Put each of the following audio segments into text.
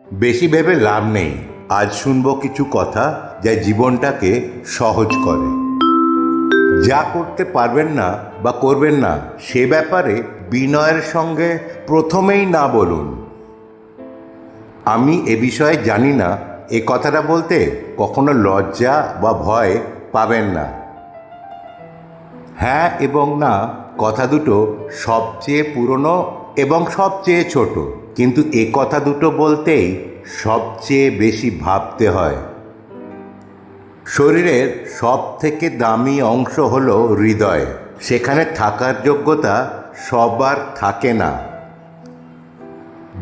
বেশি ভেবে লাভ নেই। আজ শুনবো কিছু কথা যা জীবনটাকে সহজ করে। যা করতে পারবেন না বা করবেন না সে ব্যাপারে বিনয়ের সঙ্গে প্রথমেই না বলুন। আমি এ বিষয়ে জানি না, এ কথাটা বলতে কখনো লজ্জা বা ভয় পাবেন না। হ্যাঁ এবং না কথা দুটো সবচেয়ে পুরনো এবং সবচেয়ে ছোট, কিন্তু এ কথা দুটো বলতেই সবচেয়ে বেশি ভাবতে হয়। শরীরের সব থেকে দামি অংশ হলো হৃদয়। সেখানে থাকার যোগ্যতা সবার থাকে না।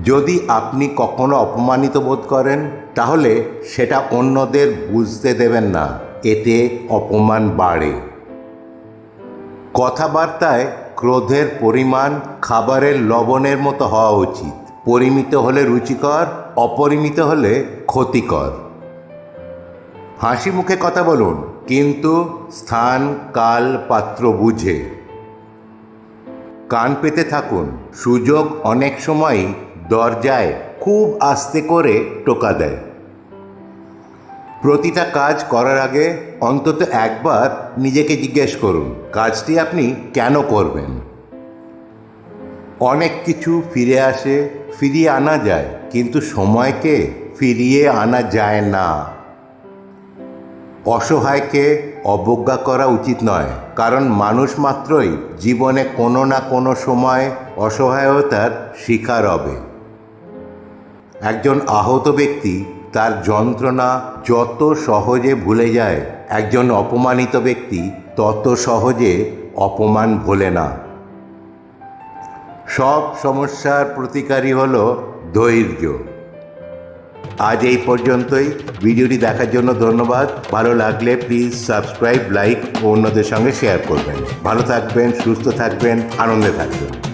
যদি আপনি কখনো অপমানিত বোধ করেন তাহলে সেটা অন্যদের বুঝতে দেবেন না, এতে অপমান বাড়ে। কথাবার্তায় ক্রোধের পরিমাণ খাবারের লবণের মতো হওয়া উচিত। পরিমিত হলে রুচিকর, অপরিমিত হলে ক্ষতিকর। হাসি মুখে কথা বলুন, কিন্তু স্থান কাল পাত্র বুঝে। কান পেতে থাকুন, সুযোগ অনেক সময়ই দরজায় খুব আস্তে করে টোকা দেয়। প্রতিটা কাজ করার আগে অন্তত একবার নিজেকে জিজ্ঞেস করুন কাজটি আপনি কেন করবেন। অনেক কিছু ফিরে আসে, ফিরিয়ে আনা যায়, কিন্তু সময়কে ফিরিয়ে আনা যায় না। অসহায়কে অবজ্ঞা করা উচিত নয়, কারণ মানুষ মাত্রই জীবনে কোনো না কোনো সময় অসহায়তার শিকার হবে। একজন আহত ব্যক্তি তার যন্ত্রণা যত সহজে ভুলে যায়, একজন অপমানিত ব্যক্তি তত সহজে অপমান ভোলে না। সব সমস্যার প্রতিকারই হলো ধৈর্য। আজ এই পর্যন্তই। ভিডিওটি দেখার জন্য ধন্যবাদ। ভালো লাগলে প্লিজ সাবস্ক্রাইব, লাইক ও অন্যদের সঙ্গে শেয়ার করবেন। ভালো থাকবেন, সুস্থ থাকবেন, আনন্দে থাকবেন।